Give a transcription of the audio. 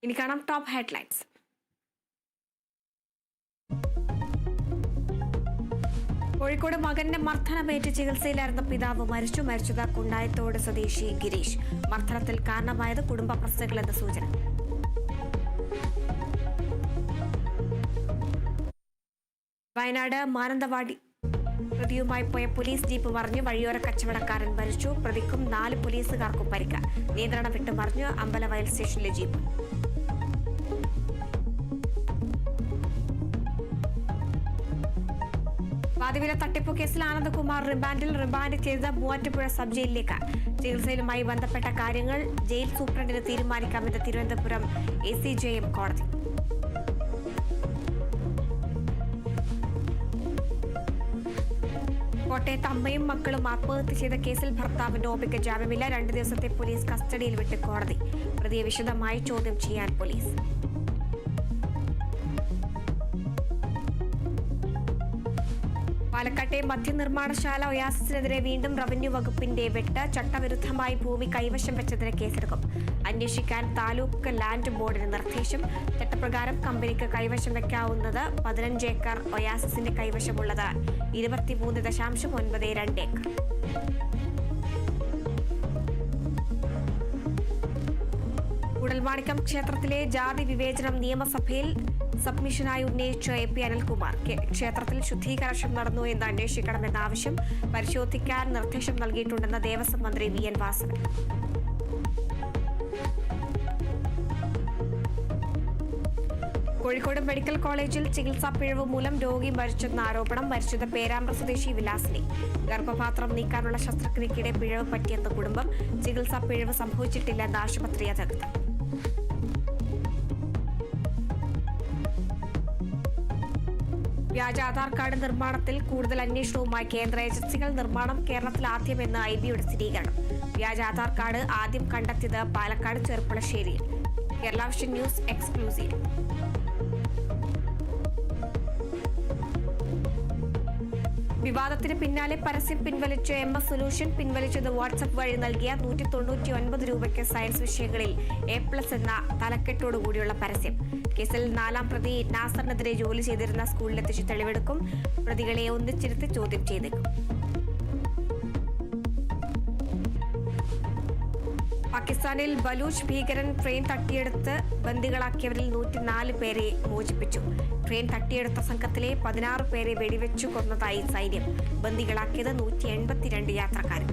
ഇനി കാണാം top headlines. Kozhikode മകന്റെ മർദ്ദനമേറ്റ് ചികിത്സയിലായിരുന്ന പിതാവ് മരിച്ചത് കുണ്ടായത്തോട് സ്വദേശി ഗിരീഷ്. മർദ്ദനത്തിൽ കാരണമായത് കുടുംബ പ്രശ്നങ്ങളെന്ന സൂചന. വയനാട് മാനന്തവാടി പ്രതിയുമായി പോയ പോലീസ് ജീപ്പ് മറിഞ്ഞ് വഴിയോര കച്ചവടക്കാരൻ മരിച്ചു. പ്രതിക്കും 4 പോലീസുകാർക്കും പരിക്ക്. നിയന്ത്രണം വിട്ട് മറിഞ്ഞ് അമ്പലവയൽ സ്റ്റേഷനിലെ ജീപ്പ്. പാതിവില തട്ടിപ്പു കേസിൽ ആനന്ദകുമാർ റിമാൻഡ് ചെയ്ത് മൂവാറ്റുപുഴ സബ് ജയിലിലേക്ക്. ചികിത്സയിലുമായി ബന്ധപ്പെട്ട കാര്യങ്ങൾ ജയിൽ സൂപ്രണ്ടിന് തീരുമാനിക്കാമെന്ന് തിരുവനന്തപുരം ACJM കോടതി. കോട്ടയത്ത് അമ്മയും മക്കളും ആത്മഹത്യ ചെയ്ത കേസിൽ ഭർത്താവിന്റെ ഓപിക്ക് ജാമ്യമില്ല. 2 ദിവസത്തെ പോലീസ് കസ്റ്റഡിയിൽ വിട്ട് കോടതി. പ്രതിയെ വിശദമായി ചോദ്യം ചെയ്യാൻ പോലീസ്. പാലക്കാട്ടെ മദ്യനിർമ്മാണശാല ഒയാസിസിനെതിരെ വീണ്ടും റവന്യൂ വകുപ്പിന്റെ വെട്ട്. ചട്ടവിരുദ്ധമായി ഭൂമി കൈവശം വെച്ചതിന് കേസെടുക്കും. അന്വേഷിക്കാൻ താലൂക്ക് ലാൻഡ് ബോർഡിന് നിർദ്ദേശം. ചട്ടപ്രകാരം കമ്പനിക്ക് കൈവശം വെക്കാവുന്നത് 15 ഏക്കർ. ഒയാസിസിന്റെ കൈവശമുള്ളത് 23.92 ഏക്കർ. കൂടൽമാണിക്യം ക്ഷേത്രത്തിലെ ജാതി വിവേചനം നിയമസഭയിൽ സബ്മിഷനായി ഉന്നയിച്ച AP അനിൽകുമാർ. ക്ഷേത്രത്തിൽ ശുദ്ധീകരണം നടന്നു എന്ന് അന്വേഷിക്കണമെന്ന ആവശ്യം പരിശോധിക്കാൻ നിർദ്ദേശം നൽകിയിട്ടുണ്ടെന്ന് ദേവസ്വം മന്ത്രി VN വാസവൻ. കോഴിക്കോട് മെഡിക്കൽ കോളേജിൽ ചികിത്സാ പിഴവ് മൂലം രോഗി മരിച്ചെന്ന ആരോപണം. മരിച്ചത് പേരാമ്പ്ര സ്വദേശി വിലാസിനി. ഗർഭപാത്രം നീക്കാനുള്ള ശസ്ത്രക്രിയയ്ക്കിടെ പിഴവ് പറ്റിയെന്ന കുടുംബം. ചികിത്സാ പിഴവ് സംഭവിച്ചിട്ടില്ലെന്ന് ആശുപത്രി അധികൃതർ. വ്യാജ ആധാർ കാർഡ് നിർമ്മാണത്തിൽ കൂടുതൽ അന്വേഷണവുമായി കേന്ദ്ര ഏജൻസികൾ. നിർമ്മാണം കേരളത്തിൽ ആദ്യമെന്ന് IBയുടെ സ്ഥിരീകരണം. വ്യാജ ആധാർ കാർഡ് ആദ്യം കണ്ടെത്തിയത് പാലക്കാട് ചെറുപ്പുളശ്ശേരിയിൽ. Kerala vision news exclusive. വിവാദത്തിന് പിന്നാലെ പരസ്യം പിൻവലിച്ച MS സൊല്യൂഷൻ. പിൻവലിച്ചത് വാട്സ്ആപ്പ് വഴി നൽകിയ 199 രൂപയ്ക്ക് സയൻസ് വിഷയങ്ങളിൽ A+ എന്ന തലക്കെട്ടോടുകൂടിയുള്ള പരസ്യം. കേസിൽ 4ാം പ്രതി നാസറിനെതിരെ ജോലി ചെയ്തിരുന്ന സ്കൂളിലെത്തിച്ച് തെളിവെടുക്കും. പ്രതികളെ ഒന്നിച്ചിരുത്തി ചോദ്യം ചെയ്തേക്കും. പാകിസ്ഥാനിൽ ബലൂച്ച് ഭീകരൻ ട്രെയിൻ തട്ടിയെടുത്ത് ബന്ദികളാക്കിയവരിൽ 104 പേരെ മോചിപ്പിച്ചു. ട്രെയിൻ തട്ടിയെടുത്ത സംഘത്തിലെ 16 പേരെ വെടിവെച്ചു കൊന്നതായി സൈന്യം. ബന്ദികളാക്കിയത് 182 യാത്രക്കാരും.